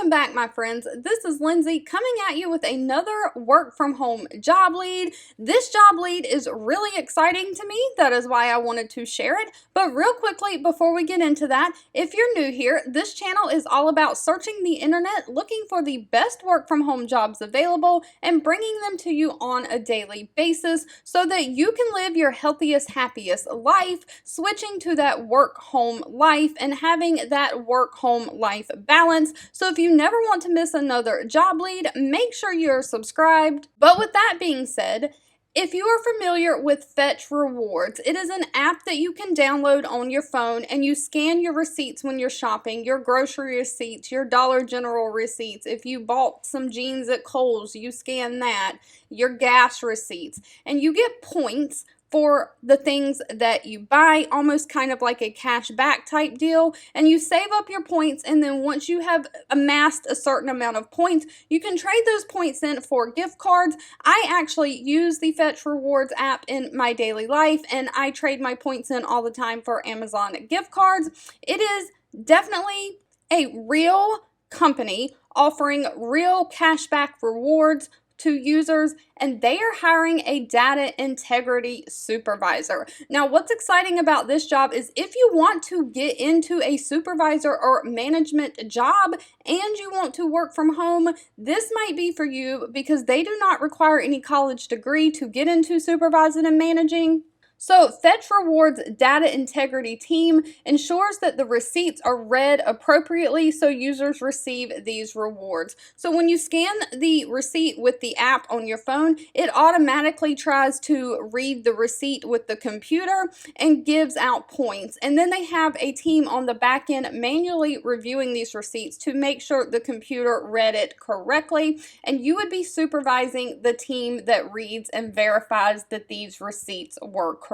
Welcome back, my friends. This is Lindsay coming at you with another work from home job lead. This job lead is really exciting to me. That is why I wanted to share it. But real quickly, before we get into that, if you're new here, this channel is all about searching the internet, looking for the best work from home jobs available, and bringing them to you on a daily basis so that you can live your healthiest, happiest life, switching to that work home life and having that work home life balance. So if you never want to miss another job lead, make sure you're subscribed. But with that being said, if you are familiar with Fetch Rewards, it is an app that you can download on your phone and you scan your receipts when you're shopping, your grocery receipts, your Dollar General receipts. If you bought some jeans at Kohl's, you scan that, your gas receipts, and you get points for the things that you buy, almost kind of like a cash back type deal, and you save up your points, and then once you have amassed a certain amount of points, you can trade those points in for gift cards. I actually use the Fetch Rewards app in my daily life, and I trade my points in all the time for Amazon gift cards. It is definitely a real company offering real cashback rewards to users, and they are hiring a data integrity supervisor. Now, what's exciting about this job is if you want to get into a supervisor or management job and you want to work from home, this might be for you because they do not require any college degree to get into supervising and managing. So Fetch Rewards data integrity team ensures that the receipts are read appropriately so users receive these rewards. So when you scan the receipt with the app on your phone, it automatically tries to read the receipt with the computer and gives out points. And then they have a team on the back end manually reviewing these receipts to make sure the computer read it correctly. And you would be supervising the team that reads and verifies that these receipts were correct.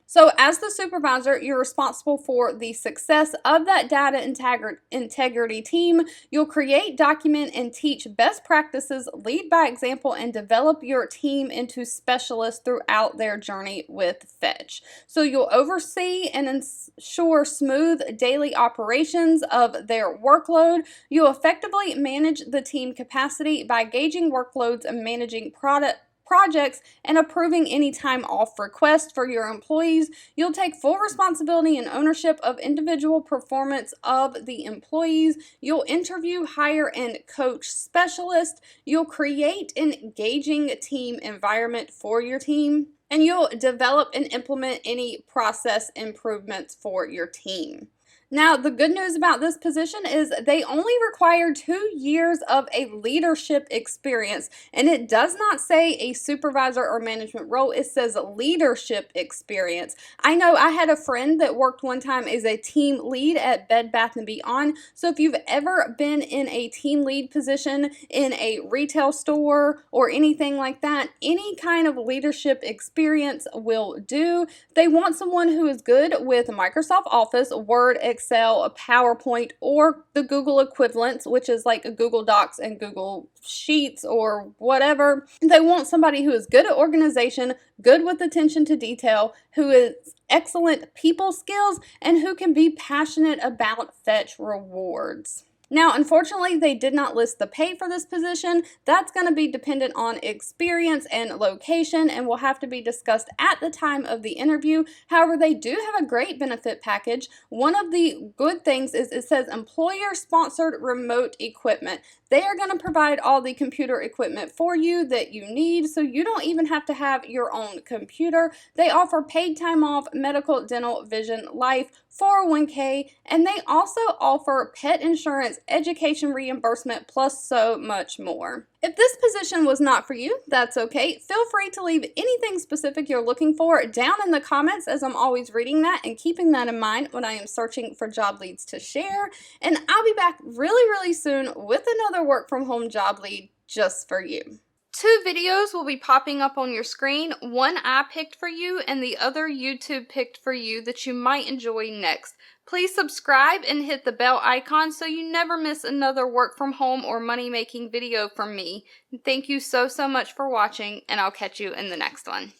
So as the supervisor, you're responsible for the success of that data integrity team. You'll create, document, and teach best practices, lead by example, and develop your team into specialists throughout their journey with Fetch. So you'll oversee and ensure smooth daily operations of their workload. You'll effectively manage the team capacity by gauging workloads and managing projects and approving any time off requests for your employees. You'll take full responsibility and ownership of individual performance of the employees. You'll interview, hire, and coach specialists. You'll create an engaging team environment for your team. And you'll develop and implement any process improvements for your team. Now, the good news about this position is they only require 2 years of a leadership experience, and it does not say a supervisor or management role. It says leadership experience. I know I had a friend that worked one time as a team lead at Bed Bath & Beyond, so if you've ever been in a team lead position in a retail store or anything like that, any kind of leadership experience will do. They want someone who is good with Microsoft Office, Word, Excel, a PowerPoint, or the Google equivalents, which is like a Google Docs and Google Sheets or whatever. They want somebody who is good at organization, good with attention to detail, who is excellent people skills, and who can be passionate about Fetch Rewards. Now, unfortunately, they did not list the pay for this position. That's going to be dependent on experience and location and will have to be discussed at the time of the interview. However, they do have a great benefit package. One of the good things is it says employer-sponsored remote equipment. They are going to provide all the computer equipment for you that you need, so you don't even have to have your own computer. They offer paid time off, medical, dental, vision, life, 401k, and they also offer pet insurance, education reimbursement, plus so much more. If this position was not for you, that's okay. Feel free to leave anything specific you're looking for down in the comments, as I'm always reading that and keeping that in mind when I am searching for job leads to share. And I'll be back really soon with another work from home job lead just for you. 2 videos will be popping up on your screen. One I picked for you and the other YouTube picked for you that you might enjoy next. Please subscribe and hit the bell icon so you never miss another work from home or money making video from me. Thank you so much for watching, and I'll catch you in the next one.